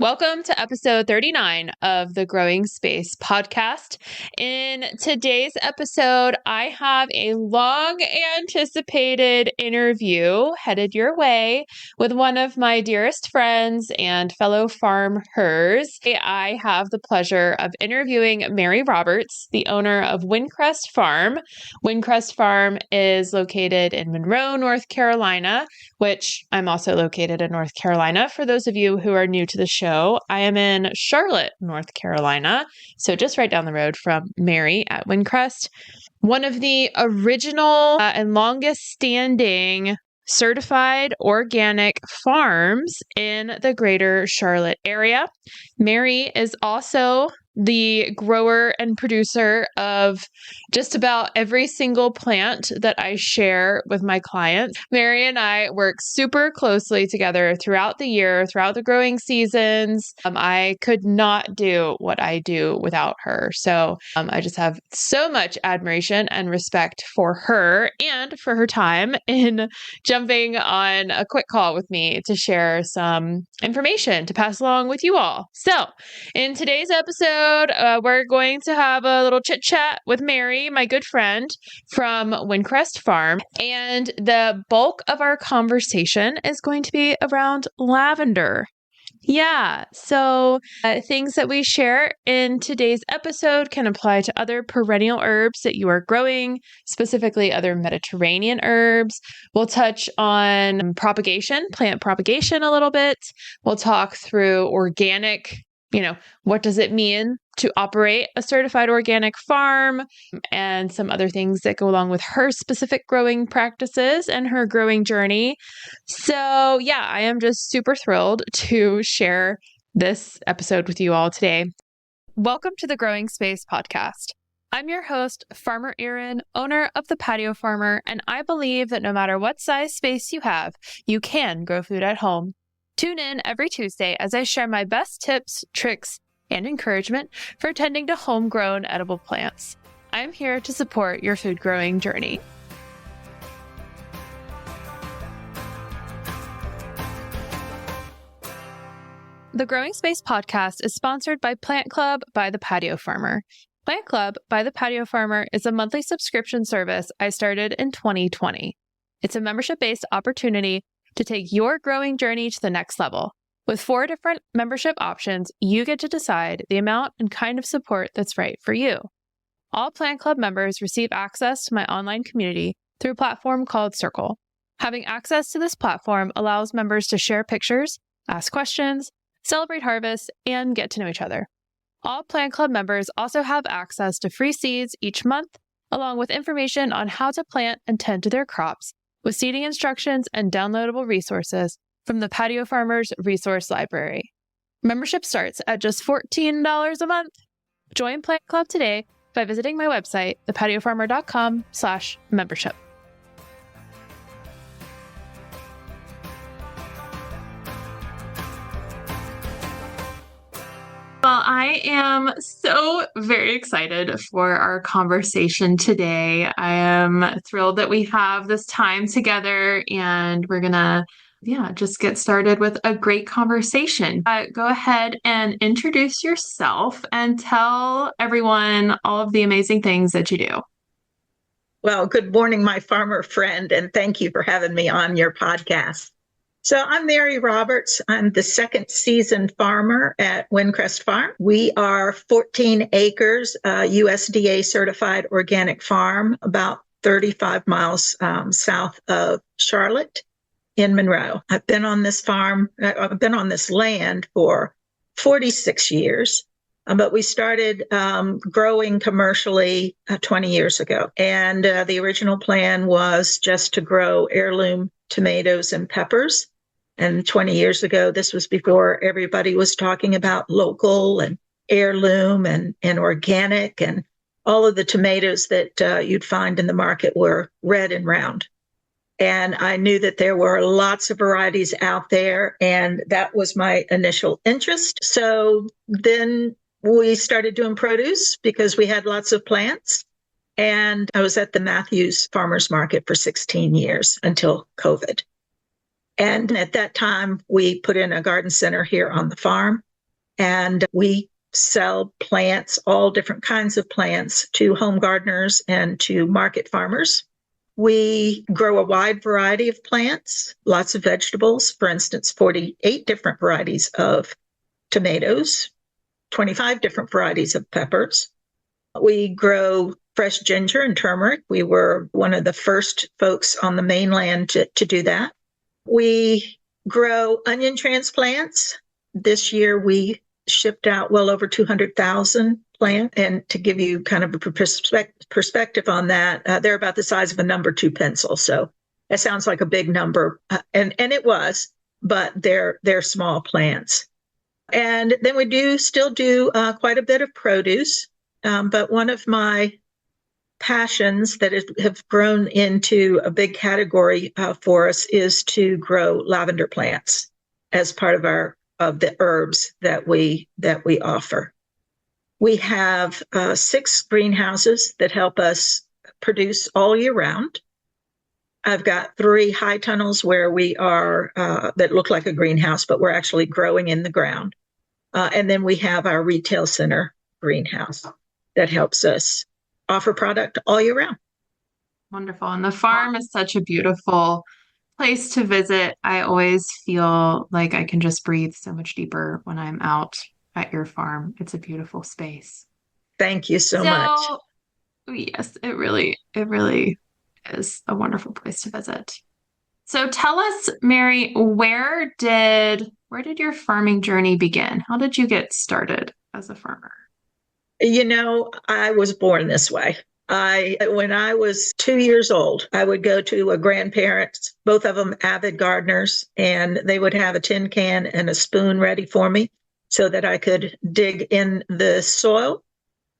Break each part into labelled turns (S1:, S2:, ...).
S1: Welcome to episode 39 of the Growing Space podcast. In today's episode, I have a long anticipated interview headed your way with one of my dearest friends and fellow farmhers. I have the pleasure of interviewing Mary Roberts, the owner of Windcrest Farm. Windcrest Farm is located in Monroe, North Carolina, which I'm also located in North Carolina. For those of you who are new to the show, I am in Charlotte, North Carolina, so just right down the road from Mary at Windcrest, one of the original and longest standing certified organic farms in the greater Charlotte area. Mary is also the grower and producer of just about every single plant that I share with my clients. Mary and I work super closely together throughout the year, throughout the growing seasons. I could not do what I do without her. So I just have so much admiration and respect for her and for her time in jumping on a quick call with me to share some information to pass along with you all. So in today's episode, we're going to have a little chit chat with Mary, my good friend from Windcrest Farm. And the bulk of our conversation is going to be around lavender. Yeah, so things that we share in today's episode can apply to other perennial herbs that you are growing, specifically other Mediterranean herbs. We'll touch on propagation, plant propagation a little bit. We'll talk through organic. What does it mean to operate a certified organic farm and some other things that go along with her specific growing practices and her growing journey. So yeah, I am just super thrilled to share this episode with you all today. Welcome to the Growing Space podcast. I'm your host, Farmer Erin, owner of the Patio Farmer, and I believe that no matter what size space you have, you can grow food at home. Tune in every Tuesday as I share my best tips, tricks, and encouragement for tending to homegrown edible plants. I'm here to support your food growing journey. The Growing Space podcast is sponsored by Plant Club by the Patio Farmer. Plant Club by the Patio Farmer is a monthly subscription service I started in 2020. It's a membership-based opportunity to take your growing journey to the next level. With 4 different membership options, you get to decide the amount and kind of support that's right for you. All Plant Club members receive access to my online community through a platform called Circle. Having access to this platform allows members to share pictures, ask questions, celebrate harvests, and get to know each other. All Plant Club members also have access to free seeds each month, along with information on how to plant and tend to their crops, with seeding instructions and downloadable resources from the Patio Farmer's Resource Library. Membership starts at just $14 a month. Join Plant Club today by visiting my website, thepatiofarmer.com/membership. Well, I am so very excited for our conversation today. I am thrilled that we have this time together and we're going to just get started with a great conversation. Go ahead and introduce yourself and tell everyone all of the amazing things that you do.
S2: Well, good morning, my farmer friend, and thank you for having me on your podcast. So I'm Mary Roberts. I'm the second season farmer at Windcrest Farm. We are 14 acres, USDA certified organic farm, about 35 miles south of Charlotte in Monroe. I've been on this farm, I've been on this land for 46 years, but we started growing commercially 20 years ago. And the original plan was just to grow heirloom tomatoes and peppers. And 20 years ago, this was before everybody was talking about local and heirloom and organic, and all of the tomatoes that you'd find in the market were red and round. And I knew that there were lots of varieties out there, and that was my initial interest. So then we started doing produce because we had lots of plants. And I was at the Matthews Farmers Market for 16 years until COVID. And at that time, we put in a garden center here on the farm. And we sell plants, all different kinds of plants, to home gardeners and to market farmers. We grow a wide variety of plants, lots of vegetables, for instance, 48 different varieties of tomatoes, 25 different varieties of peppers. We grow fresh ginger and turmeric. We were one of the first folks on the mainland to do that. We grow onion transplants. This year we shipped out well over 200,000 plants. And to give you kind of a perspective on that, they're about the size of a number 2 pencil. So that sounds like a big number, and it was, but they're small plants. And then we still do quite a bit of produce. But one of my passions that have grown into a big category for us is to grow lavender plants as part of the herbs that we offer. We have 6 greenhouses that help us produce all year round. I've got 3 high tunnels where we are that look like a greenhouse, but we're actually growing in the ground. And then we have our retail center greenhouse that helps us offer product all year round.
S1: Wonderful. And the farm is such a beautiful place to visit. I always feel like I can just breathe so much deeper when I'm out at your farm. It's a beautiful space.
S2: Thank you so much.
S1: Yes, it really is a wonderful place to visit. So tell us, Mary, where did your farming journey begin? How did you get started as a farmer?
S2: I was born this way. When I was 2 years old, I would go to a grandparent's, both of them avid gardeners, and they would have a tin can and a spoon ready for me so that I could dig in the soil.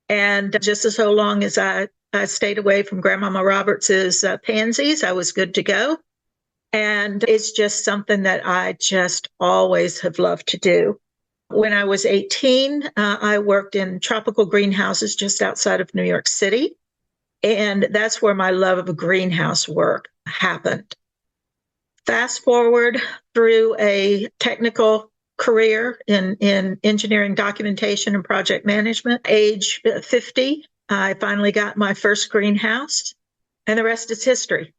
S2: And just as so long as I stayed away from Grandmama Roberts's pansies, I was good to go. And it's just something that I just always have loved to do. When I was 18, I worked in tropical greenhouses just outside of New York City. And that's where my love of greenhouse work happened. Fast forward through a technical career in engineering documentation and project management. Age 50, I finally got my first greenhouse, and the rest is history.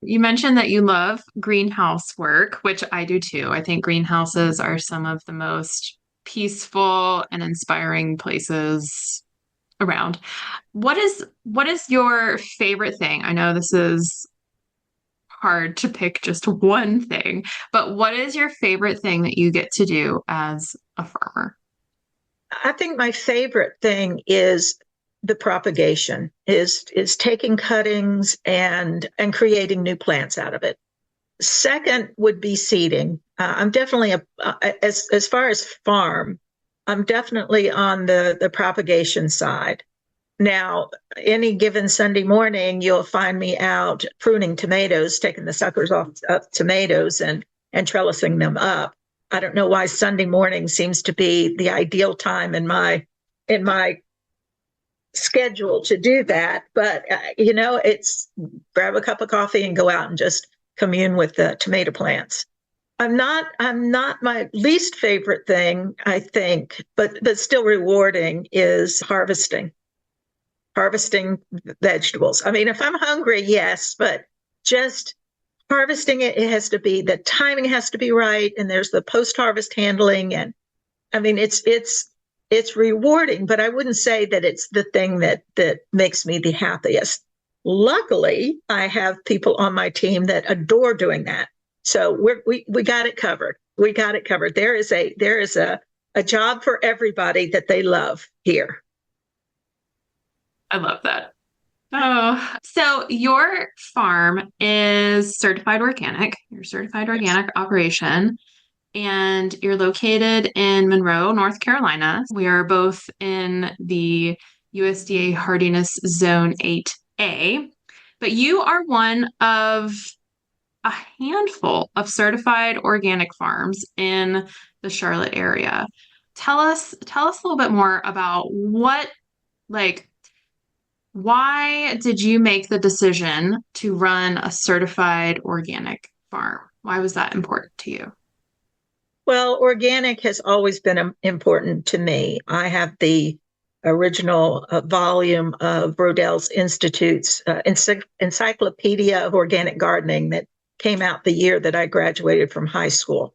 S1: You mentioned that you love greenhouse work, which I do too. I think greenhouses are some of the most peaceful and inspiring places around. What is your favorite thing? I know this is hard to pick just one thing, but what is your favorite thing that you get to do as a farmer?
S2: I think my favorite thing is the propagation, is taking cuttings and creating new plants out of it. Second would be seeding. I'm definitely as far as farm, I'm definitely on the propagation side. Now, any given Sunday morning, you'll find me out pruning tomatoes, taking the suckers off of tomatoes and trellising them up. I don't know why Sunday morning seems to be the ideal time in my schedule to do that, but it's grab a cup of coffee and go out and just commune with the tomato plants. I'm not my least favorite thing, I think, but still rewarding, is harvesting vegetables. I mean, if I'm hungry, yes, but just harvesting it has to be, the timing has to be right, and there's the post-harvest handling, and I mean, it's rewarding, but I wouldn't say that it's the thing that makes me the happiest. Luckily, I have people on my team that adore doing that. So we got it covered. We got it covered. There is a job for everybody that they love here.
S1: I love that. Oh, so your farm is certified organic. You're a certified organic operation, and you're located in Monroe, North Carolina. We are both in the USDA Hardiness Zone 8A, but you are one of a handful of certified organic farms in the Charlotte area. Tell us a little bit more about why did you make the decision to run a certified organic farm? Why was that important to you?
S2: Well, organic has always been important to me. I have the original volume of Rodell's Institute's Encyclopedia of Organic Gardening that came out the year that I graduated from high school.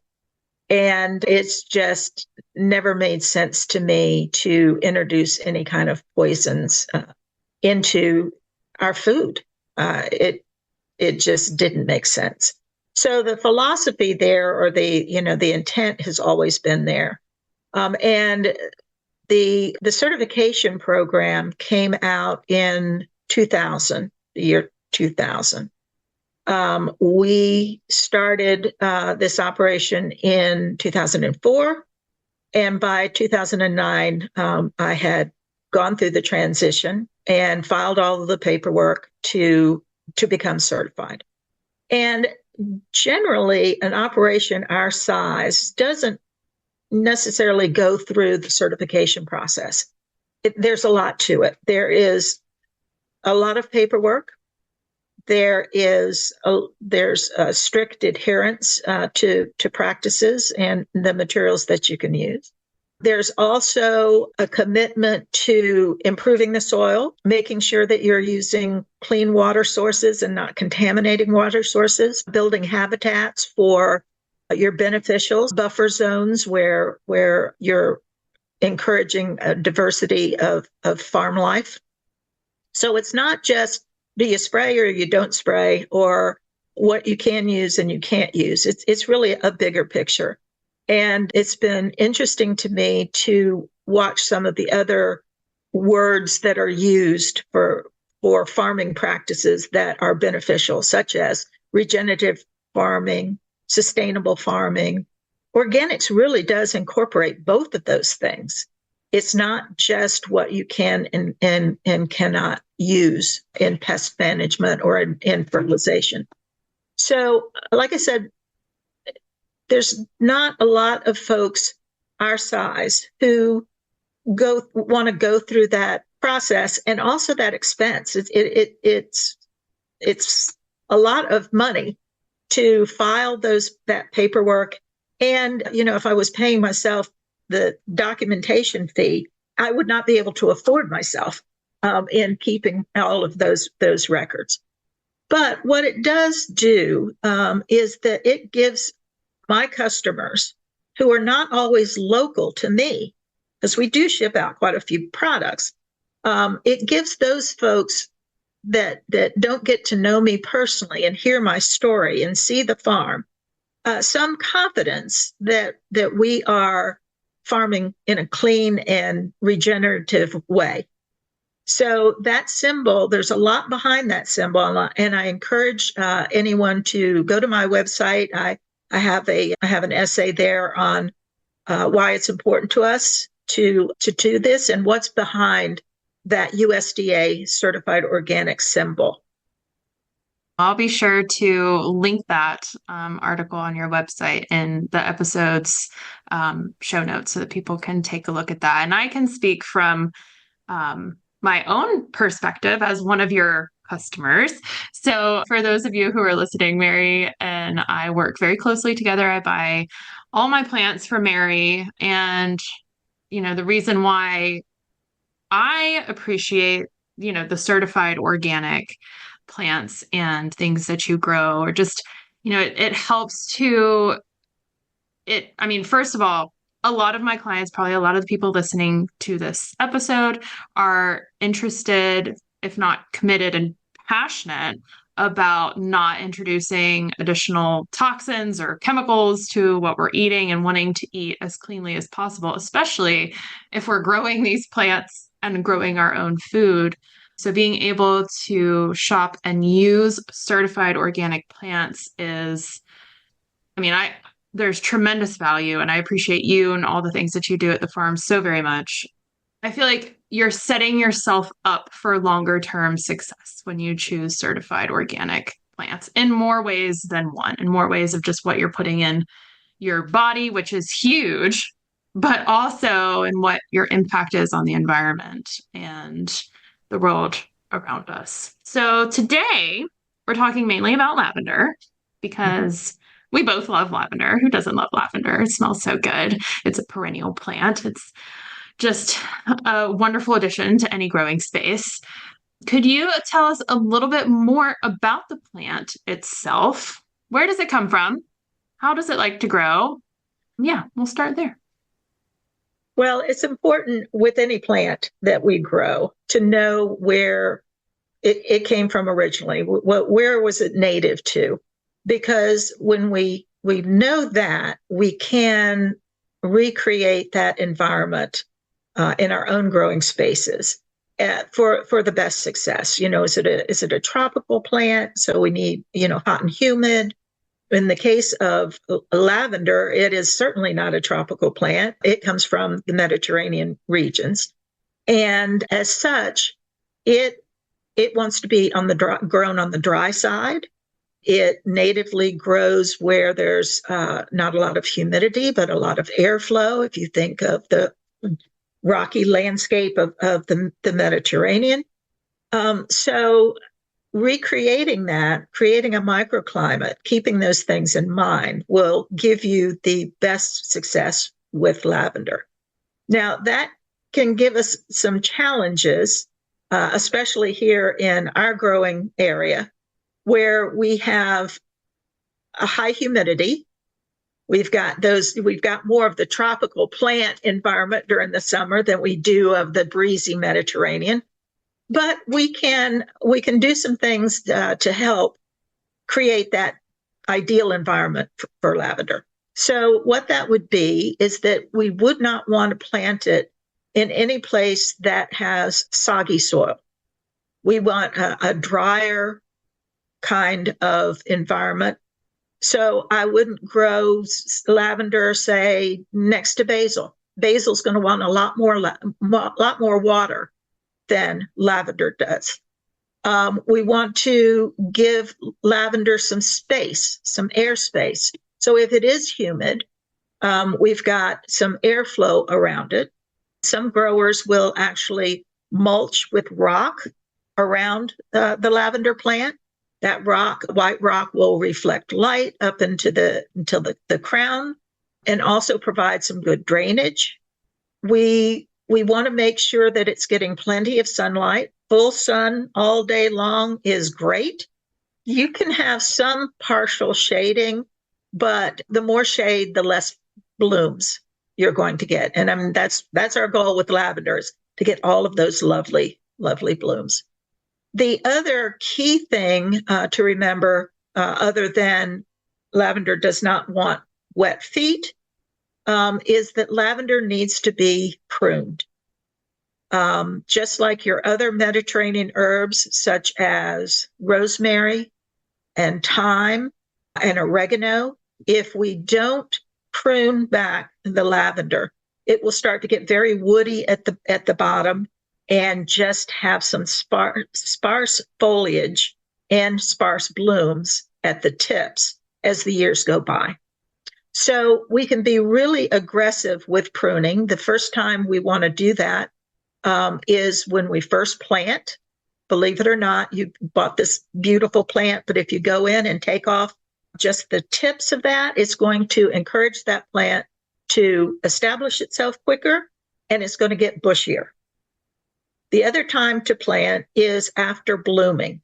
S2: And it's just never made sense to me to introduce any kind of poisons into our food. It just didn't make sense. So the philosophy there, or the intent, has always been there. And the certification program came out in 2000, the year 2000. We started this operation in 2004, and by 2009, I had gone through the transition and filed all of the paperwork to become certified. And generally, an operation our size doesn't necessarily go through the certification process. There's a lot to it. There is a lot of paperwork. There's a strict adherence to practices and the materials that you can use. There's also a commitment to improving the soil, making sure that you're using clean water sources and not contaminating water sources, building habitats for your beneficials, buffer zones where you're encouraging a diversity of farm life. So it's not just do you spray or you don't spray, or what you can use and you can't use. It's really a bigger picture. And it's been interesting to me to watch some of the other words that are used for farming practices that are beneficial, such as regenerative farming, sustainable farming. Organics really does incorporate both of those things. It's not just what you can and cannot use in pest management or in fertilization. So, like I said, there's not a lot of folks our size who want to go through that process and also that expense. It's a lot of money to file that paperwork. And, if I was paying myself the documentation fee, I would not be able to afford myself in keeping all of those records. But what it does do is that it gives my customers, who are not always local to me, because we do ship out quite a few products, it gives those folks that don't get to know me personally and hear my story and see the farm some confidence that we are farming in a clean and regenerative way. So that symbol, there's a lot behind that symbol, and I encourage anyone to go to my website. I have an essay there on why it's important to us to do this and what's behind that USDA certified organic symbol.
S1: I'll be sure to link that article on your website in the episode's show notes so that people can take a look at that. And I can speak from my own perspective as one of your customers. So for those of you who are listening, Mary and I work very closely together. I buy all my plants from Mary. And, the reason why I appreciate, the certified organic plants and things that you grow, or just, it helps to first of all, a lot of my clients, probably a lot of the people listening to this episode, are interested, if not committed and passionate about not introducing additional toxins or chemicals to what we're eating and wanting to eat as cleanly as possible, especially if we're growing these plants and growing our own food. So being able to shop and use certified organic plants is, there's tremendous value, and I appreciate you and all the things that you do at the farm so very much. I feel like you're setting yourself up for longer term success when you choose certified organic plants in more ways than one, in more ways of just what you're putting in your body, which is huge, but also in what your impact is on the environment and the world around us. So today we're talking mainly about lavender because We both love lavender. Who doesn't love lavender? It smells so good. It's a perennial plant. It's just a wonderful addition to any growing space. Could you tell us a little bit more about the plant itself? Where does it come from? How does it like to grow? Yeah, we'll start there.
S2: Well, it's important with any plant that we grow to know where it came from originally. Where was it native to? Because when we know that, we can recreate that environment in our own growing spaces for the best success. Is it a tropical plant? So we need hot and humid. In the case of lavender, it is certainly not a tropical plant. It comes from the Mediterranean regions, and as such, it wants to be grown on the dry side. It natively grows where there's not a lot of humidity, but a lot of airflow. If you think of the rocky landscape of the Mediterranean. So recreating that, creating a microclimate, keeping those things in mind will give you the best success with lavender. Now, that can give us some challenges, especially here in our growing area, where we have a high humidity. We've got more of the tropical plant environment during the summer than we do of the breezy Mediterranean. But we can do some things to help create that ideal environment for lavender. So what that would be is that we would not want to plant it in any place that has soggy soil. We want a drier kind of environment. So I wouldn't grow lavender, say, next to basil. Basil's going to want a lot more water than lavender does. We want to give lavender some space, some air space. So if it is humid, we've got some airflow around it. Some growers will actually mulch with rock around the lavender plant. That white rock, will reflect light up until the crown and also provide some good drainage. We want to make sure that it's getting plenty of sunlight. Full sun all day long is great. You can have some partial shading, but the more shade, the less blooms you're going to get. And I mean, that's our goal with lavender, is to get all of those lovely, lovely blooms. The other key thing to remember, other than lavender does not want wet feet, is that lavender needs to be pruned. Just like your other Mediterranean herbs, such as rosemary and thyme and oregano, if we don't prune back the lavender, it will start to get very woody at the bottom and just have some sparse foliage and sparse blooms at the tips as the years go by. So we can be really aggressive with pruning. The first time we want to do that is when we first plant. Believe it or not, you bought this beautiful plant, but if you go in and take off just the tips of that, it's going to encourage that plant to establish itself quicker, and it's going to get bushier. The other time to plant is after blooming.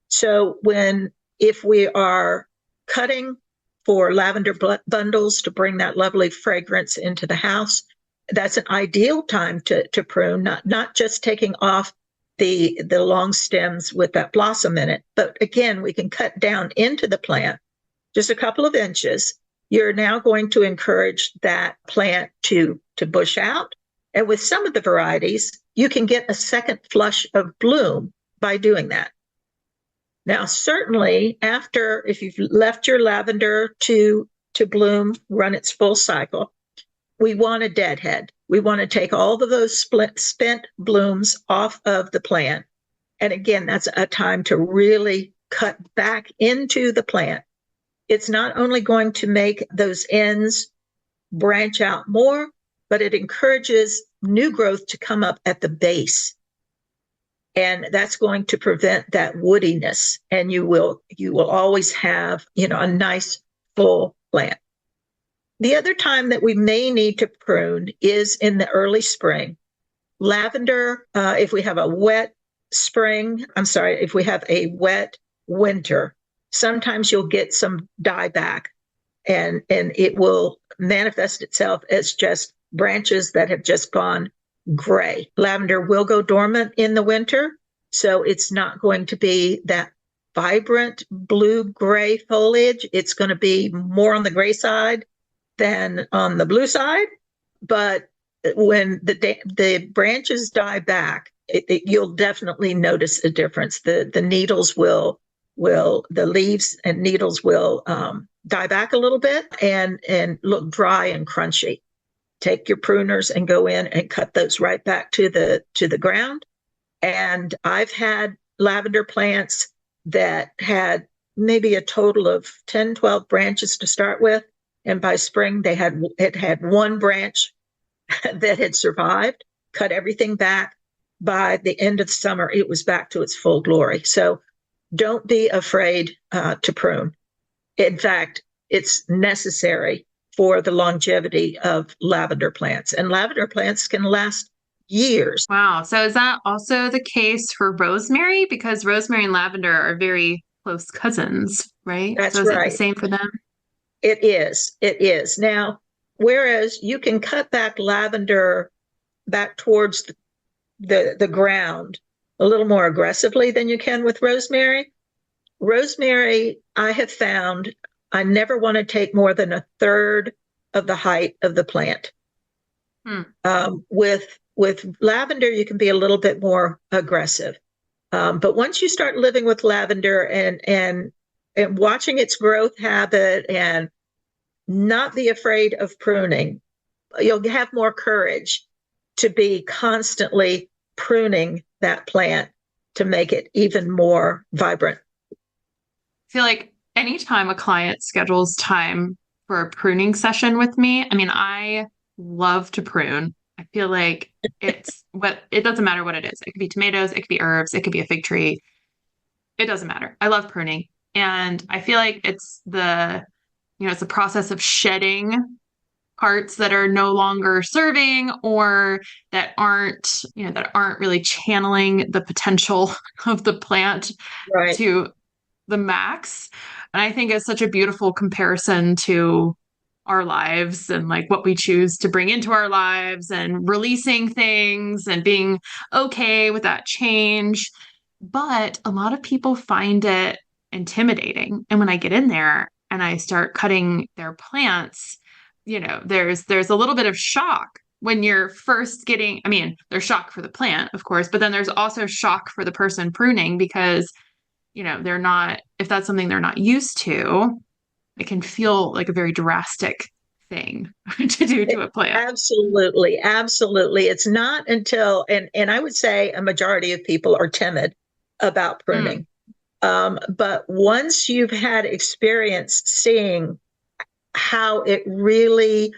S2: So if we are cutting for lavender bundles to bring that lovely fragrance into the house, that's an ideal time to prune, not just taking off the long stems with that blossom in it, but again, we can cut down into the plant just a couple of inches. You're now going to encourage that plant to bush out. And with some of the varieties, you can get a second flush of bloom by doing that. Now, certainly if you've left your lavender to bloom, run its full cycle, we want a deadhead. We want to take all of those spent blooms off of the plant. And again, that's a time to really cut back into the plant. It's not only going to make those ends branch out more, but it encourages new growth to come up at the base. And that's going to prevent that woodiness. And you will always have, a nice full plant. The other time that we may need to prune is in the early spring. Lavender, if we have a wet if we have a wet winter, sometimes you'll get some dieback, and it will manifest itself as just branches that have just gone gray. Lavender will go dormant in the winter, so it's not going to be that vibrant blue-gray foliage. It's going to be more on the gray side than on the blue side. But when the branches die back, you'll definitely notice a difference. The needles the leaves and needles will die back a little bit and look dry and crunchy. Take your pruners and go in and cut those right back to the ground. And I've had lavender plants that had maybe a total of 10, 12 branches to start with. And by spring, it had one branch that had survived, cut everything back. By the end of the summer, it was back to its full glory. So don't be afraid to prune. In fact, it's necessary for the longevity of lavender plants. And lavender plants can last years.
S1: Wow. So is that also the case for rosemary? Because rosemary and lavender are very close cousins, right?
S2: That's
S1: so is
S2: right.
S1: it the same for them?
S2: It is. It is. Now, whereas you can cut back lavender back towards the ground a little more aggressively than you can with rosemary. Rosemary, I have found, I never want to take more than a third of the height of the plant. With lavender, you can be a little bit more aggressive. But once you start living with lavender and watching its growth habit and not be afraid of pruning, you'll have more courage to be constantly pruning that plant to make it even more vibrant.
S1: I feel like anytime a client schedules time for a pruning session with me, I mean, I love to prune. I feel like it doesn't matter what it is. It could be tomatoes, it could be herbs, it could be a fig tree. It doesn't matter. I love pruning. And I feel like it's the process of shedding parts that are no longer serving or that aren't really channeling the potential of the plant
S2: right
S1: to the max. And I think it's such a beautiful comparison to our lives and like what we choose to bring into our lives and releasing things and being okay with that change. But a lot of people find it intimidating. And when I get in there and I start cutting their plants, there's a little bit of shock when you're first getting, I mean, there's shock for the plant, of course, but then there's also shock for the person pruning because, they're not, if that's something they're not used to, it can feel like a very drastic thing to do to a plant.
S2: Absolutely. Absolutely. It's not until, and I would say a majority of people are timid about pruning. But once you've had experience seeing how it really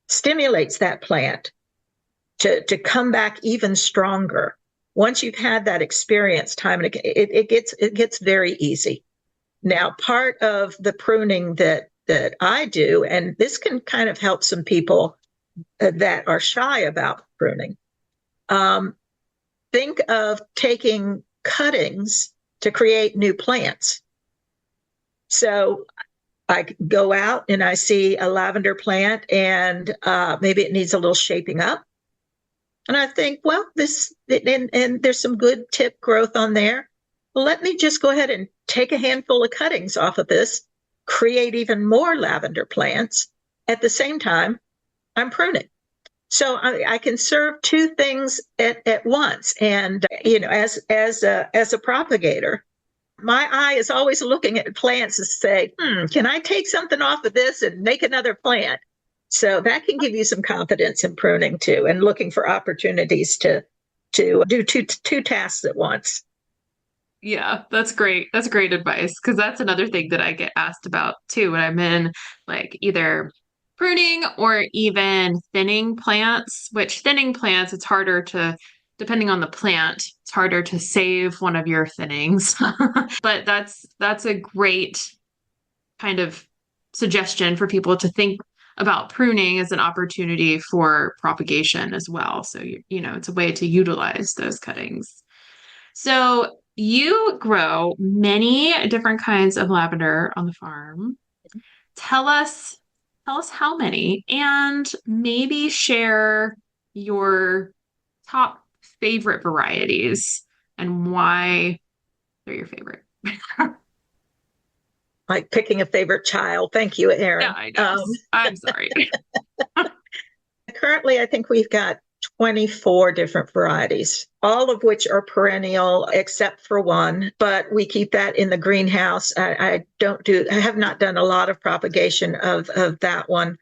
S2: stimulates that plant to come back even stronger, once you've had that experience time and it gets very easy. Now, part of the pruning that I do, and this can kind of help some people that are shy about pruning, think of taking cuttings to create new plants. So I go out and I see a lavender plant and maybe it needs a little shaping up. And I think, well, and there's some good tip growth on there. Well, let me just go ahead and take a handful of cuttings off of this, create even more lavender plants. At the same time, I'm pruning. So I can serve two things at once. And, as a propagator, my eye is always looking at plants to say, can I take something off of this and make another plant? So that can give you some confidence in pruning too, and looking for opportunities to do two tasks at once.
S1: Yeah, that's great. That's great advice because that's another thing that I get asked about too when I'm in like either pruning or even thinning plants, which thinning plants, it's harder to, depending on the plant, it's harder to save one of your thinnings. But that's a great kind of suggestion for people to think about pruning as an opportunity for propagation as well. So, it's a way to utilize those cuttings. So you grow many different kinds of lavender on the farm. Tell us, tell us how many, and maybe share your top favorite varieties and why they're your favorite.
S2: Like picking a favorite child. Thank you,
S1: Yeah,
S2: Erin.
S1: I know. I'm sorry.
S2: Currently, I think we've got 24 different varieties, all of which are perennial except for one, but we keep that in the greenhouse. I have not done a lot of propagation of that one,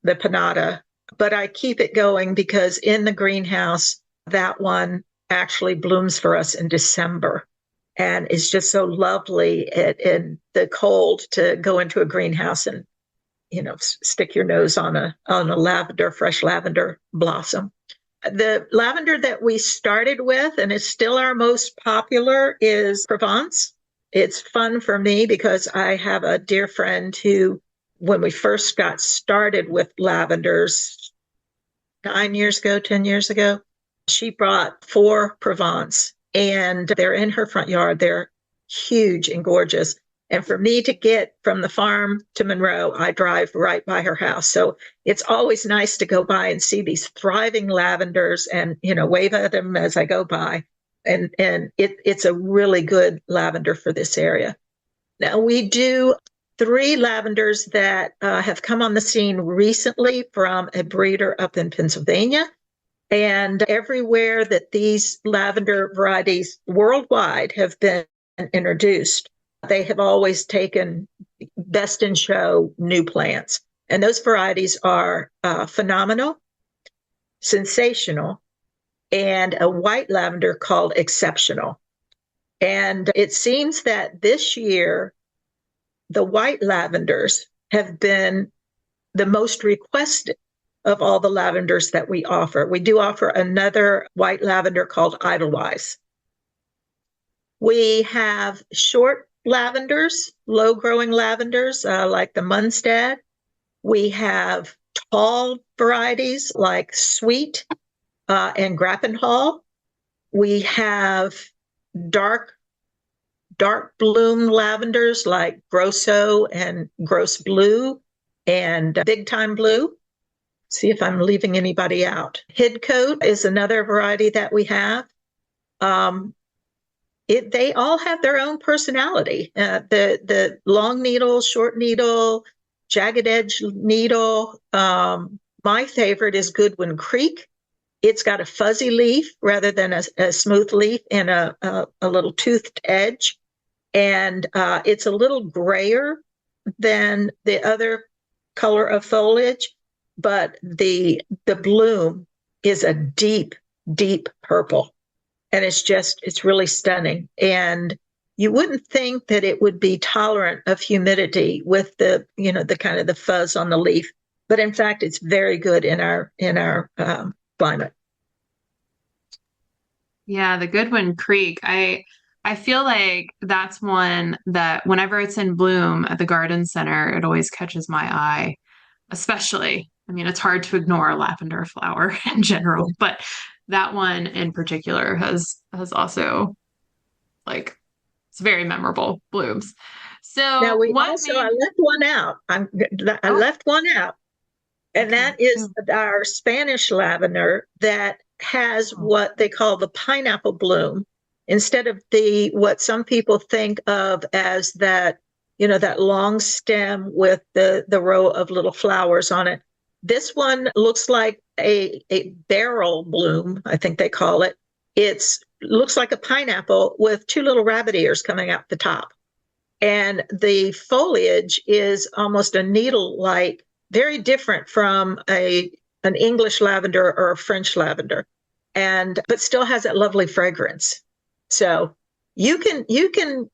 S2: the panada, but I keep it going because in the greenhouse, that one actually blooms for us in December. And it's just so lovely in the cold to go into a greenhouse and stick your nose on a fresh lavender blossom. The lavender that we started with and is still our most popular is Provence. It's fun for me because I have a dear friend who, when we first got started with lavenders 9 years ago, 10 years ago, she brought 4 Provence and they're in her front yard. They're huge and gorgeous. And for me to get from the farm to Monroe, I drive right by her house. So it's always nice to go by and see these thriving lavenders and, wave at them as I go by. And it's a really good lavender for this area. Now we do 3 lavenders that have come on the scene recently from a breeder up in Pennsylvania. And everywhere that these lavender varieties worldwide have been introduced, they have always taken best in show new plants. And those varieties are phenomenal, sensational, and a white lavender called exceptional. And it seems that this year, the white lavenders have been the most requested of all the lavenders that we offer. We do offer another white lavender called Edelweiss. We have short lavenders, low growing lavenders like the Munstead. We have tall varieties like Sweet and Grappenhall. We have dark bloom lavenders like Grosso and Gross Blue and Big Time Blue. See if I'm leaving anybody out. Hidcoat is another variety that we have. They all have their own personality. The long needle, short needle, jagged edge needle. My favorite is Goodwin Creek. It's got a fuzzy leaf rather than a smooth leaf and a little toothed edge. And it's a little grayer than the other color of foliage, but the bloom is a deep, deep purple. And it's really stunning. And you wouldn't think that it would be tolerant of humidity with the kind of the fuzz on the leaf. But in fact, it's very good in our climate.
S1: Yeah, the Goodwin Creek. I feel like that's one that whenever it's in bloom at the garden center, it always catches my eye. Especially, I mean, it's hard to ignore a lavender flower in general, but that one in particular has also like it's very memorable blooms. So
S2: now I left one out. I left one out, and that is our Spanish lavender that has what they call the pineapple bloom instead of what some people think of as that long stem with the row of little flowers on it. This one looks like a barrel bloom, I think they call it. It looks like a pineapple with 2 little rabbit ears coming out the top. And the foliage is almost a needle-like, very different from an English lavender or a French lavender, but still has that lovely fragrance. So you can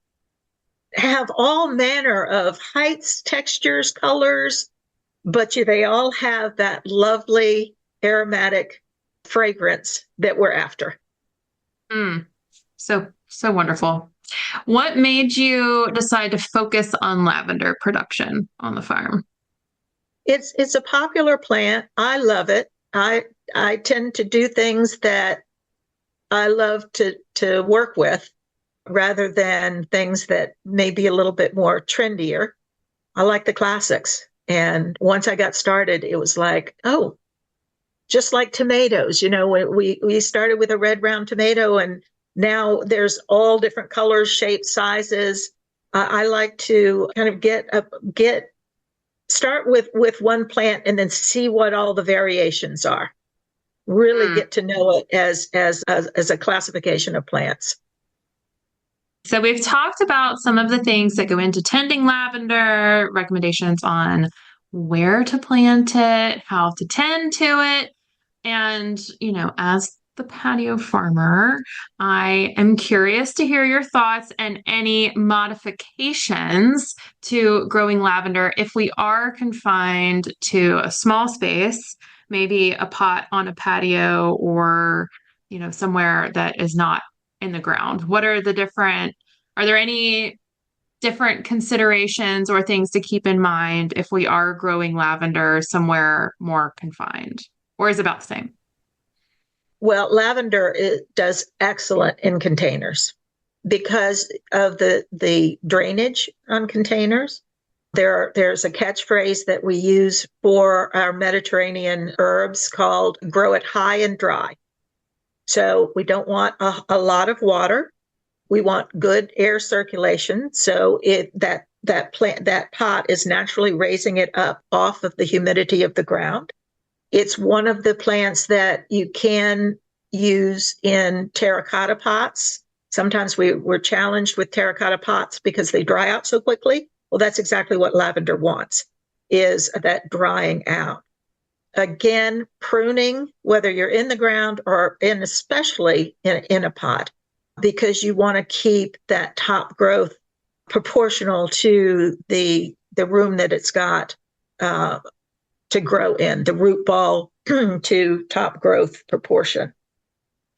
S2: have all manner of heights, textures, colors, but they all have that lovely aromatic fragrance that we're after.
S1: So wonderful. What made you decide to focus on lavender production on the farm?
S2: It's a popular plant. I love it. I tend to do things that I love to work with rather than things that may be a little bit more trendier. I like the classics. And once I got started, it was like, oh, just like tomatoes. We started with a red round tomato, and now there's all different colors, shapes, sizes. I like to kind of get start with one plant and then see what all the variations are. Really get to know it as a classification of plants.
S1: So we've talked about some of the things that go into tending lavender, recommendations on where to plant it, how to tend to it. And, as the patio farmer, I am curious to hear your thoughts and any modifications to growing lavender if we are confined to a small space, maybe a pot on a patio or, somewhere that is not in the ground. Are there any different considerations or things to keep in mind if we are growing lavender somewhere more confined? Or is it about the same?
S2: Well, lavender does excellent in containers because of the drainage on containers. There's a catchphrase that we use for our Mediterranean herbs called grow it high and dry. So we don't want a lot of water. We want good air circulation. So that pot is naturally raising it up off of the humidity of the ground. It's one of the plants that you can use in terracotta pots. Sometimes we're challenged with terracotta pots because they dry out so quickly. Well, that's exactly what lavender wants, is that drying out. Again, pruning, whether you're in the ground or especially in a pot, because you want to keep that top growth proportional to the room that it's got to grow in, the root ball to top growth proportion.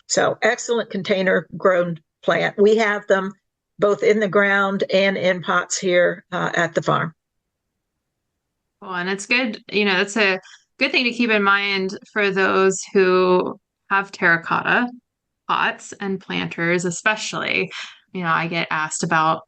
S2: So excellent container grown plant. We have them both in the ground and in pots here at the farm.
S1: Well, and it's good, that's a good thing to keep in mind for those who have terracotta pots and planters, especially. I get asked about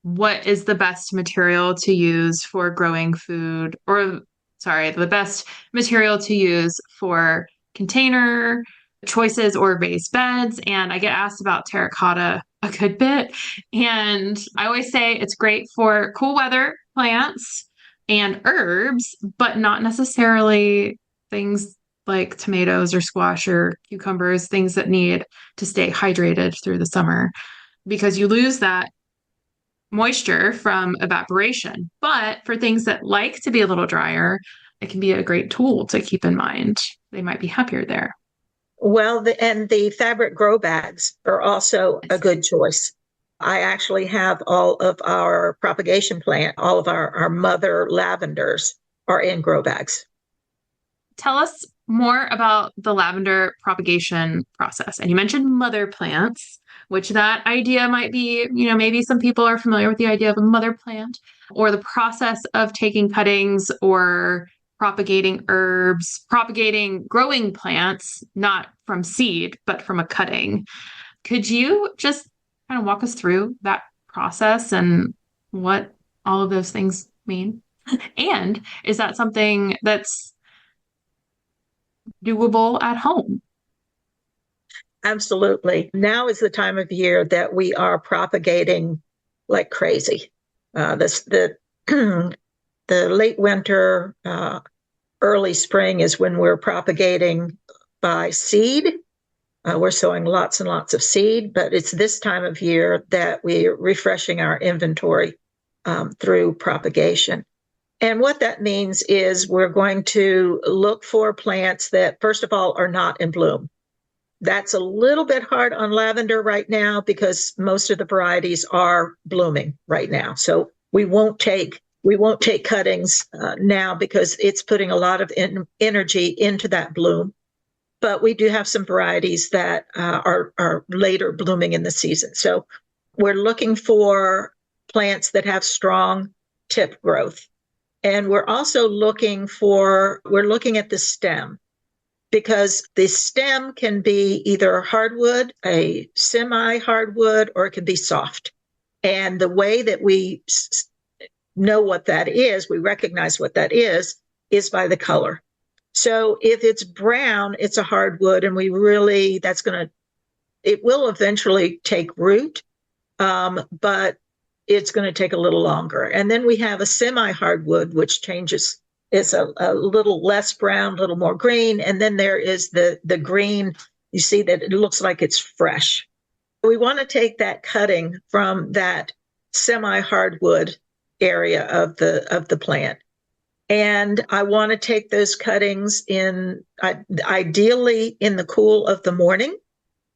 S1: what is the best material to use for growing food, or sorry, the best material to use for container choices or raised beds. And I get asked about terracotta a good bit. And I always say it's great for cool weather plants and herbs, but not necessarily things like tomatoes or squash or cucumbers, things that need to stay hydrated through the summer, because you lose that moisture from evaporation. But for things that like to be a little drier, it can be a great tool to keep in mind. They might be happier there.
S2: Well, and the fabric grow bags are also a good choice. I actually have all of our propagation plant, all of our mother lavenders are in grow bags.
S1: Tell us more about the lavender propagation process. And you mentioned mother plants, which that idea might be, maybe some people are familiar with the idea of a mother plant, or the process of taking cuttings or propagating herbs, propagating growing plants, not from seed, but from a cutting. Could you just kind of walk us through that process and what all of those things mean? And is that something that's doable at home?
S2: Absolutely. Now is the time of year that we are propagating like crazy. The late winter, early spring is when we're propagating by seed. We're sowing lots and lots of seed, but it's this time of year that we're refreshing our inventory through propagation. And what that means is we're going to look for plants that, first of all, are not in bloom. That's a little bit hard on lavender right now because most of the varieties are blooming right now. So we won't take cuttings now because it's putting a lot of energy into that bloom. But we do have some varieties that are later blooming in the season. So we're looking for plants that have strong tip growth. And we're also looking at the stem, because the stem can be either hardwood, a semi-hardwood, or it can be soft. And the way that we know what that is, we recognize what that is by the color. So if it's brown, it's a hardwood, and it will eventually take root, but it's going to take a little longer. And then we have a semi-hardwood, which changes. It's a little less brown, a little more green. And then there is the green. You see that it looks like it's fresh. We want to take that cutting from that semi-hardwood area of the plant. And I want to take those cuttings ideally in the cool of the morning.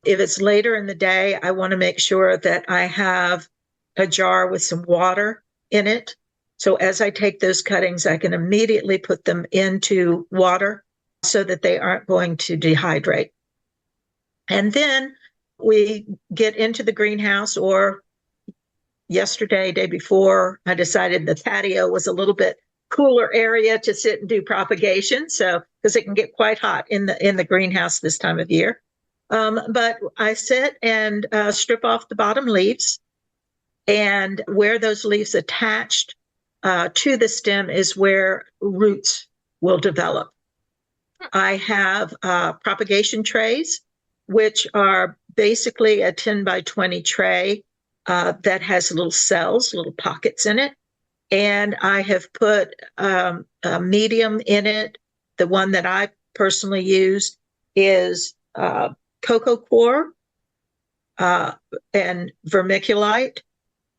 S2: If it's later in the day, I want to make sure that I have a jar with some water in it. So as I take those cuttings, I can immediately put them into water so that they aren't going to dehydrate. And then we get into the greenhouse, or day before, I decided the patio was a little bit cooler area to sit and do propagation. So, because it can get quite hot in the greenhouse this time of year. But I sit and strip off the bottom leaves, and where those leaves attached to the stem is where roots will develop. I have propagation trays, which are basically a 10 by 20 tray that has little cells, little pockets in it. And I have put a medium in it. The one that I personally use is cocoa coir and vermiculite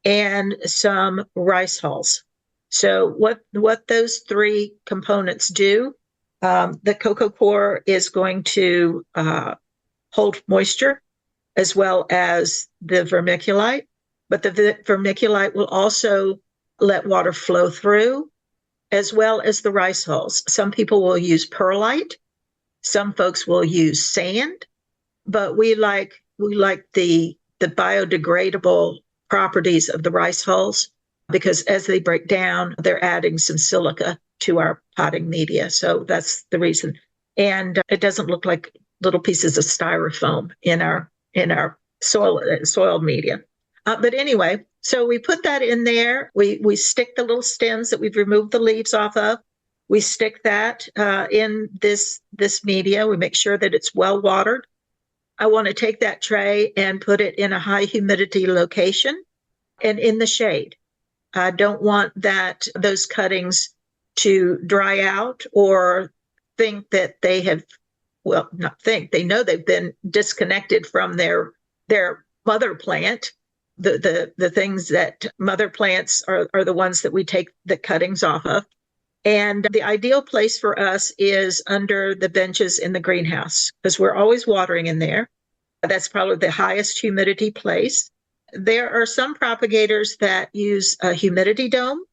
S2: and some rice hulls. So what those three components do, the cocoa coir is going to hold moisture, as well as the vermiculite. But the vermiculite will also let water flow through, as well as the rice hulls. Some people will use perlite. Some folks will use sand. But we like the biodegradable properties of the rice hulls, because as they break down, they're adding some silica to our potting media. So that's the reason. And it doesn't look like little pieces of styrofoam in our soil media. But anyway, so we put that in there. We stick the little stems that we've removed the leaves off of. We stick that in this media. We make sure that it's well watered. I want to take that tray and put it in a high humidity location and in the shade. I don't want those cuttings to dry out or think that they know they've been disconnected from their mother plant. The things that mother plants are the ones that we take the cuttings off of. And the ideal place for us is under the benches in the greenhouse, because we're always watering in there. That's probably the highest humidity place. There are some propagators that use a humidity dome.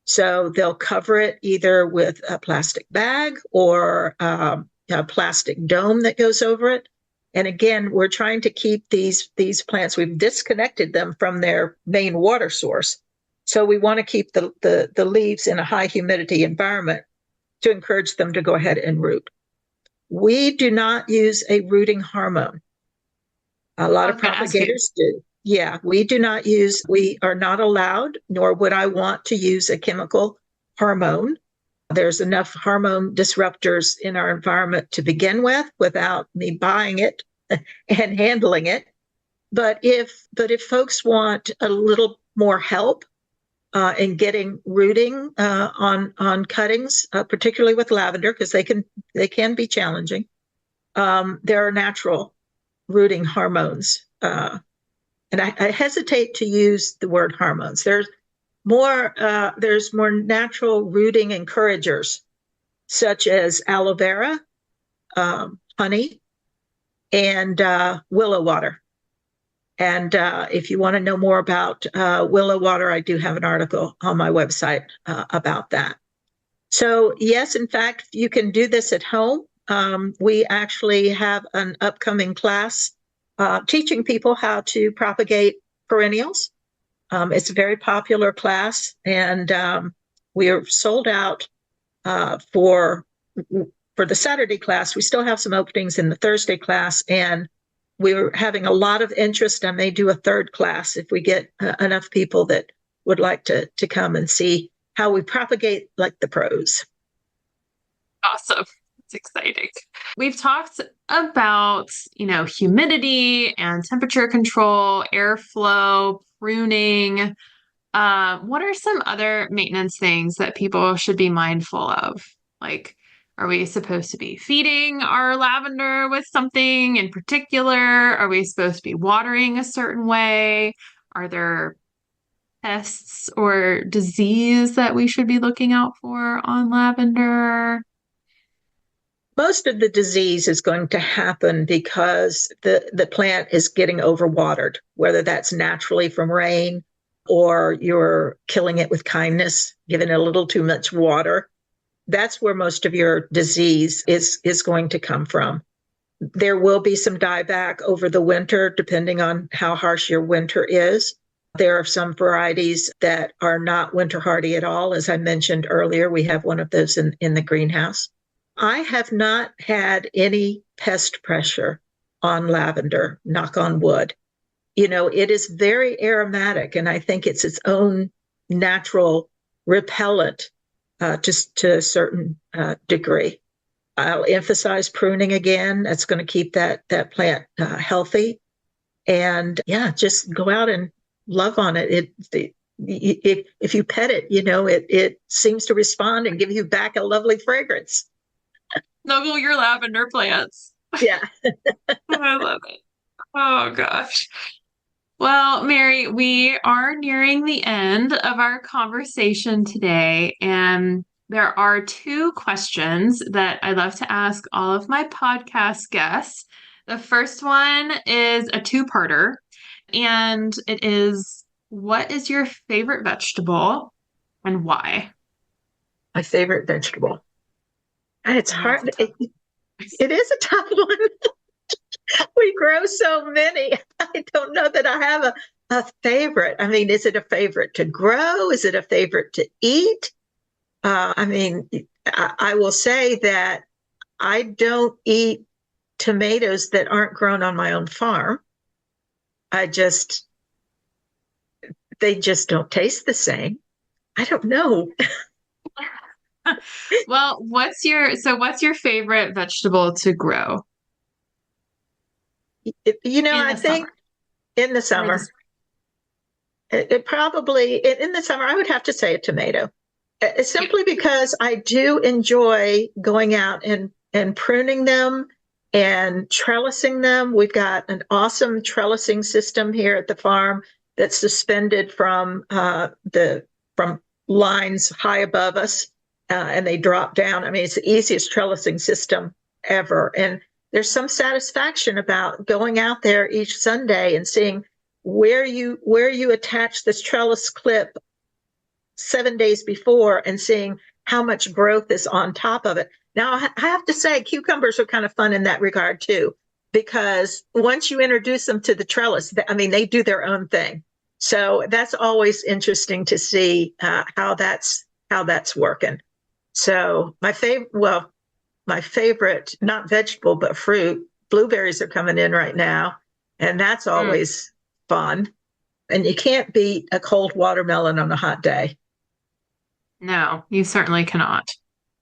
S2: So they'll cover it either with a plastic bag or a plastic dome that goes over it. And again, we're trying to keep these plants, we've disconnected them from their main water source. So we want to keep the leaves in a high humidity environment to encourage them to go ahead and root. We do not use a rooting hormone. A lot of propagators do. Yeah, we are not allowed, nor would I want to use a chemical hormone. There's enough hormone disruptors in our environment to begin with without me buying it and handling it. But if folks want a little more help in getting rooting on cuttings, particularly with lavender, because they can be challenging, there are natural rooting hormones. And I hesitate to use the word hormones. There's more natural rooting encouragers, such as aloe vera, honey, and willow water. And if you want to know more about willow water, I do have an article on my website about that. So yes, in fact, you can do this at home. We actually have an upcoming class teaching people how to propagate perennials. It's a very popular class, and we are sold out for the Saturday class. We still have some openings in the Thursday class, and we're having a lot of interest. I may do a third class if we get enough people that would like to come and see how we propagate like the pros.
S1: Awesome. It's exciting. We've talked about, humidity and temperature control, airflow, pruning. What are some other maintenance things that people should be mindful of? Like, are we supposed to be feeding our lavender with something in particular? Are we supposed to be watering a certain way? Are there pests or disease that we should be looking out for on lavender?
S2: Most of the disease is going to happen because the plant is getting overwatered, whether that's naturally from rain or you're killing it with kindness, giving it a little too much water. That's where most of your disease is going to come from. There will be some dieback over the winter, depending on how harsh your winter is. There are some varieties that are not winter hardy at all. As I mentioned earlier, we have one of those in the greenhouse. I have not had any pest pressure on lavender, knock on wood. It is very aromatic, and I think it's its own natural repellent to a certain degree. I'll emphasize pruning again. That's going to keep that plant healthy. And yeah, just go out and love on it. If you pet it, it seems to respond and give you back a lovely fragrance.
S1: Snuggle your lavender plants.
S2: Yeah.
S1: I love it. Oh gosh. Well, Mary, we are nearing the end of our conversation today, and there are two questions that I love to ask all of my podcast guests. The first one is a two-parter, and it is, what is your favorite vegetable and why?
S2: My favorite vegetable. And it's hard. It is a tough one. We grow so many. I don't know that I have a favorite. I mean, is it a favorite to grow? Is it a favorite to eat? I will say that I don't eat tomatoes that aren't grown on my own farm. They just don't taste the same. I don't know.
S1: Well, what's your favorite vegetable to grow?
S2: I think in the summer, it probably, in the summer, I would have to say a tomato. Simply because I do enjoy going out and pruning them and trellising them. We've got an awesome trellising system here at the farm that's suspended from lines high above us, and they drop down. I mean, it's the easiest trellising system ever. And there's some satisfaction about going out there each Sunday and seeing where you attach this trellis clip 7 days before and seeing how much growth is on top of it. Now, I have to say, cucumbers are kind of fun in that regard too, because once you introduce them to the trellis, they do their own thing. So that's always interesting to see how that's working. So my favorite, not vegetable, but fruit, blueberries are coming in right now, and that's always fun. And you can't beat a cold watermelon on a hot day.
S1: No, you certainly cannot.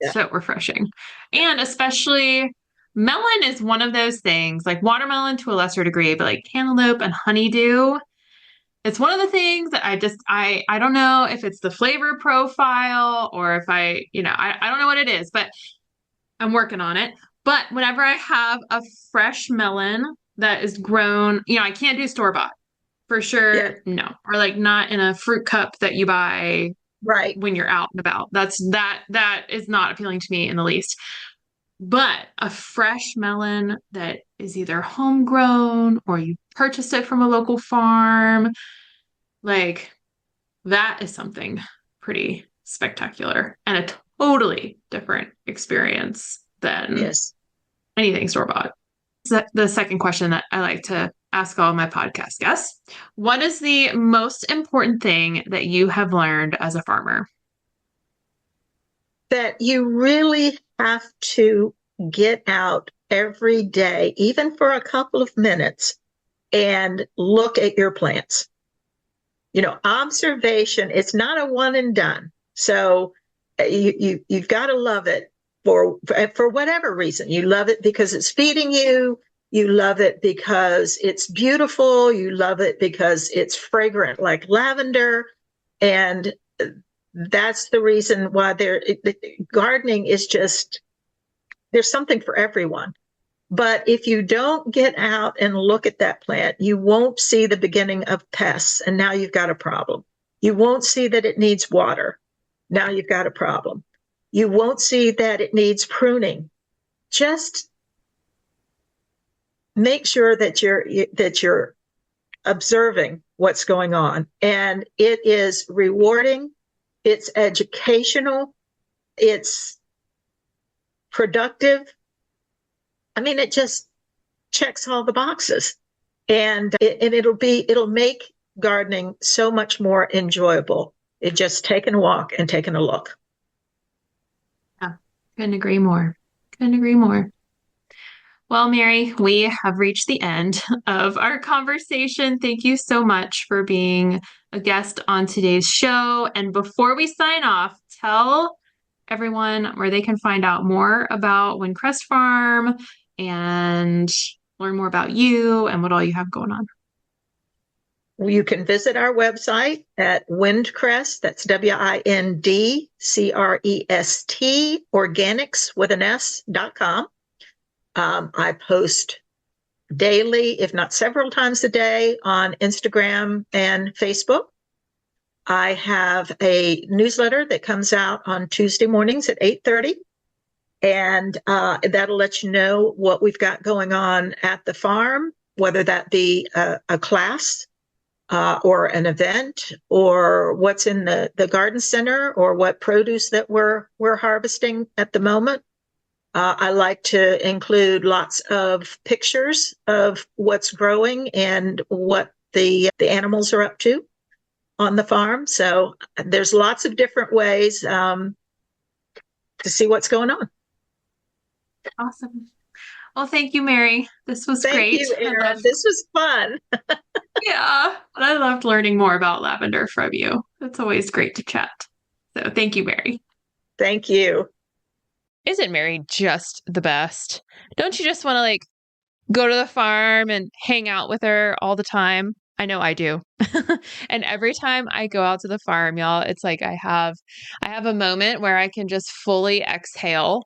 S2: Yeah.
S1: So refreshing. And especially melon is one of those things, like watermelon to a lesser degree, but like cantaloupe and honeydew. It's one of the things that I don't know if it's the flavor profile or if I don't know what it is, but I'm working on it. But whenever I have a fresh melon that is grown, I can't do store-bought for sure.
S2: Yeah.
S1: No. Or like not in a fruit cup that you buy
S2: right
S1: when you're out and about. That is not appealing to me in the least. But a fresh melon that is either homegrown or you purchased it from a local farm, like that is something pretty spectacular and a totally different experience than anything store-bought. The second question that I like to ask all my podcast guests. What is the most important thing that you have learned as a farmer?
S2: That you really have to get out every day, even for a couple of minutes, and look at your plants. Observation, it's not a one and done. So you've got to love it for whatever reason. You love it because it's feeding you. You love it because it's beautiful. You love it because it's fragrant like lavender. And that's the reason why gardening is just, there's something for everyone. But if you don't get out and look at that plant, you won't see the beginning of pests, and now you've got a problem. You won't see that it needs water. Now you've got a problem. You won't see that it needs pruning. Just make sure that you're observing what's going on. And it is rewarding, it's educational, it's productive. I mean, it just checks all the boxes, and it'll make gardening so much more enjoyable. It just taking a walk and taking a look.
S1: Yeah, couldn't agree more. Couldn't agree more. Well, Mary, we have reached the end of our conversation. Thank you so much for being a guest on today's show. And before we sign off, tell everyone where they can find out more about Windcrest Farm and learn more about you and what all you have going on.
S2: You can visit our website at Windcrest, that's WINDCREST, organics with an S.com. I post daily, if not several times a day, on Instagram and Facebook. I have a newsletter that comes out on Tuesday mornings at 8:30. And that'll let you know what we've got going on at the farm, whether that be a class or an event, or what's in the garden center, or what produce that we're harvesting at the moment. I like to include lots of pictures of what's growing and what the animals are up to on the farm. So there's lots of different ways to see what's going on.
S1: Awesome. Well, thank you, Mary. This was
S2: great.
S1: Thank
S2: you, Erin. This was fun.
S1: Yeah, I loved learning more about lavender from you. It's always great to chat. So thank you, Mary.
S2: Thank you.
S1: Isn't Mary just the best? Don't you just want to go to the farm and hang out with her all the time? I know I do. And every time I go out to the farm, y'all, it's like I have a moment where I can just fully exhale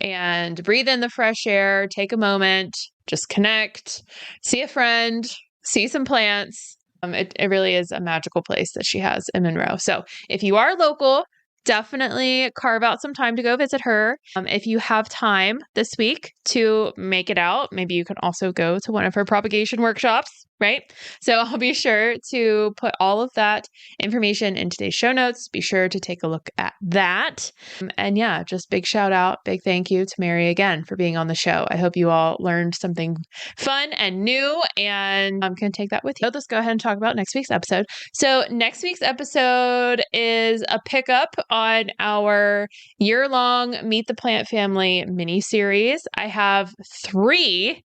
S1: and breathe in the fresh air, take a moment, just connect, see a friend, see some plants. It really is a magical place that she has in Monroe. So if you are local, definitely carve out some time to go visit her. If you have time this week to make it out, maybe you can also go to one of her propagation workshops, right? So I'll be sure to put all of that information in today's show notes. Be sure to take a look at that. And yeah, just big shout out, big thank you to Mary again for being on the show. I hope you all learned something fun and new, and I'm going to take that with you. Let's go ahead and talk about next week's episode. So next week's episode is a pickup on our year-long Meet the Plant Family mini-series. I have three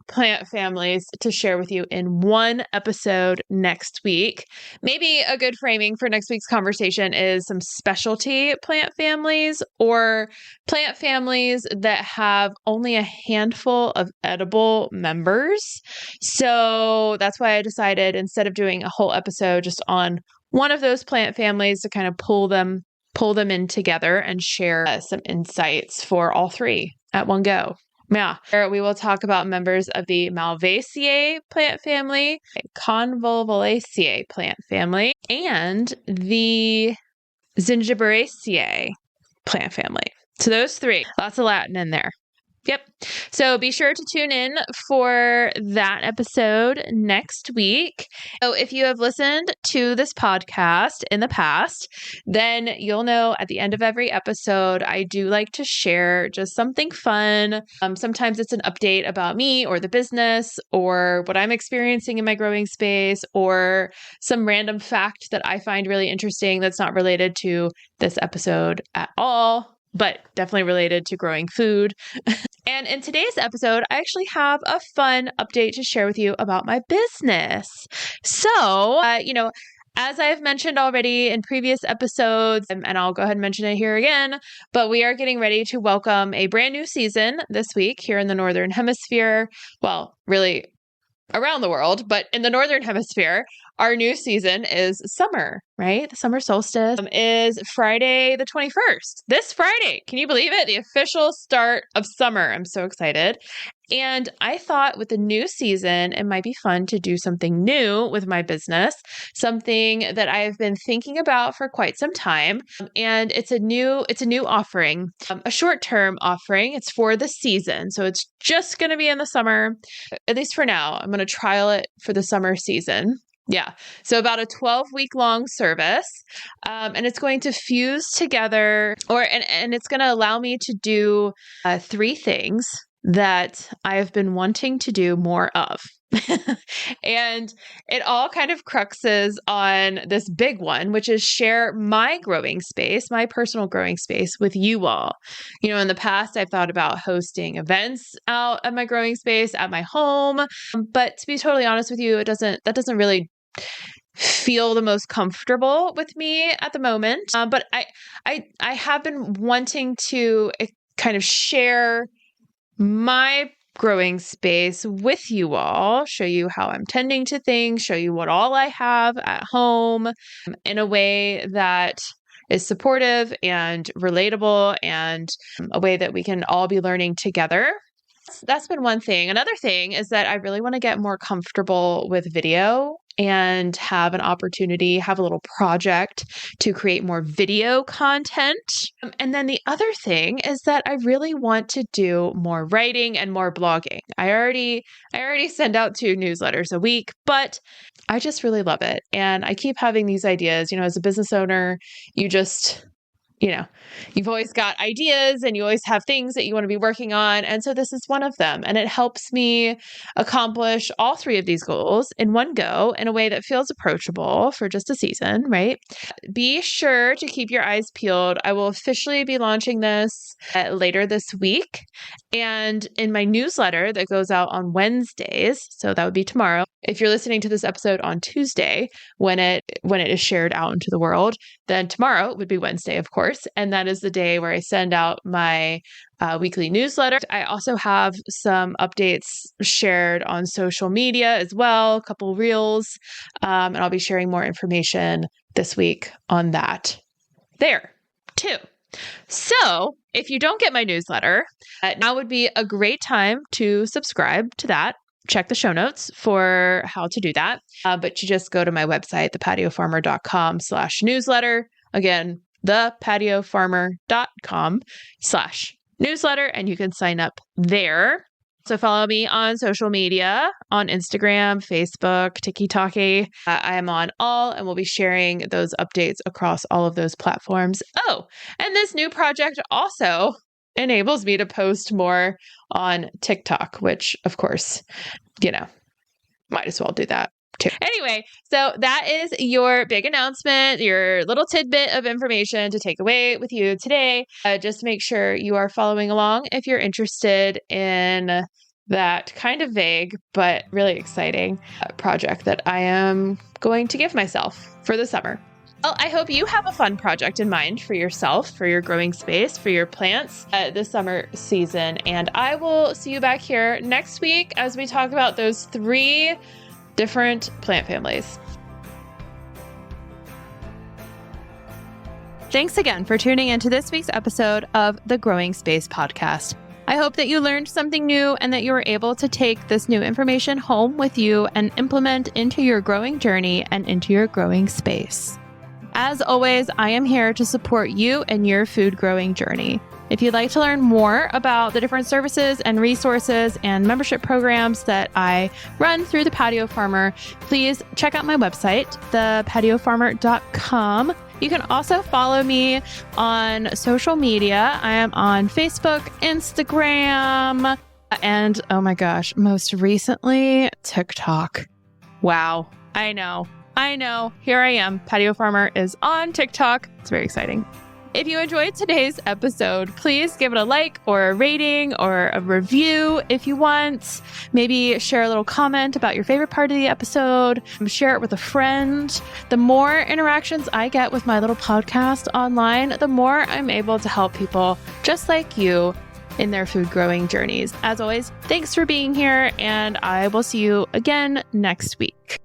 S1: plant families to share with you in one episode next week. Maybe a good framing for next week's conversation is some specialty plant families, or plant families that have only a handful of edible members. So that's why I decided, instead of doing a whole episode just on one of those plant families, to kind of pull them in together and share some insights for all three at one go. Yeah, we will talk about members of the Malvaceae plant family, Convolvulaceae plant family, and the Zingiberaceae plant family. So those three, lots of Latin in there. Yep. So be sure to tune in for that episode next week. So if you have listened to this podcast in the past, then you'll know at the end of every episode, I do like to share just something fun. Sometimes it's an update about me or the business or what I'm experiencing in my growing space or some random fact that I find really interesting that's not related to this episode at all, but definitely related to growing food. And in today's episode, I actually have a fun update to share with you about my business. So, as I've mentioned already in previous episodes, and I'll go ahead and mention it here again, but we are getting ready to welcome a brand new season this week here in the Northern Hemisphere. Well, really around the world, but in the Northern Hemisphere, our new season is summer, right? The summer solstice is Friday the 21st. This Friday. Can you believe it? The official start of summer. I'm so excited. And I thought with the new season, it might be fun to do something new with my business, something that I have been thinking about for quite some time. And it's a new offering, a short-term offering. It's for the season. So it's just going to be in the summer, at least for now. I'm going to trial it for the summer season. Yeah. So about a 12-week long service. And it's going to fuse together and it's going to allow me to do 3 things that I have been wanting to do more of. And it all kind of cruxes on this big one, which is share my growing space, my personal growing space with you all. In the past, I've thought about hosting events out at my growing space at my home. But to be totally honest with you, that doesn't really feel the most comfortable with me at the moment. But I have been wanting to kind of share my growing space with you all, show you how I'm tending to things, show you what all I have at home in a way that is supportive and relatable and a way that we can all be learning together. That's been one thing. Another thing is that I really want to get more comfortable with video and have an opportunity, have a little project to create more video content. And then the other thing is that I really want to do more writing and more blogging. I already send out 2 newsletters a week, but I just really love it. And I keep having these ideas, as a business owner, you've always got ideas and you always have things that you want to be working on. And so this is one of them. And it helps me accomplish all 3 of these goals in one go in a way that feels approachable for just a season, right? Be sure to keep your eyes peeled. I will officially be launching this later this week. And in my newsletter that goes out on Wednesdays, so that would be tomorrow. If you're listening to this episode on Tuesday, when it is shared out into the world, then tomorrow would be Wednesday, of course. And that is the day where I send out my weekly newsletter. I also have some updates shared on social media as well, a couple reels, and I'll be sharing more information this week on that there too. So if you don't get my newsletter, now would be a great time to subscribe to that. Check the show notes for how to do that. But you just go to my website, thepatiofarmer.com/newsletter. Again, thepatiofarmer.com/newsletter, and you can sign up there. So follow me on social media, on Instagram, Facebook, TikTok. I am on all, and we'll be sharing those updates across all of those platforms. Oh, and this new project also enables me to post more on TikTok, which of course, might as well do that too. Anyway, so that is your big announcement, your little tidbit of information to take away with you today. Just make sure you are following along if you're interested in that kind of vague, but really exciting project that I am going to give myself for the summer. Well, I hope you have a fun project in mind for yourself, for your growing space, for your plants this summer season. And I will see you back here next week as we talk about those 3 different plant families. Thanks again for tuning into this week's episode of the Growing Space Podcast. I hope that you learned something new and that you were able to take this new information home with you and implement into your growing journey and into your growing space. As always, I am here to support you and your food growing journey. If you'd like to learn more about the different services and resources and membership programs that I run through the Patio Farmer, please check out my website, thepatiofarmer.com. You can also follow me on social media. I am on Facebook, Instagram, and oh my gosh, most recently, TikTok. Wow. I know. Here I am. Patio Farmer is on TikTok. It's very exciting. If you enjoyed today's episode, please give it a like or a rating or a review if you want. Maybe share a little comment about your favorite part of the episode. Share it with a friend. The more interactions I get with my little podcast online, the more I'm able to help people just like you in their food growing journeys. As always, thanks for being here, and I will see you again next week.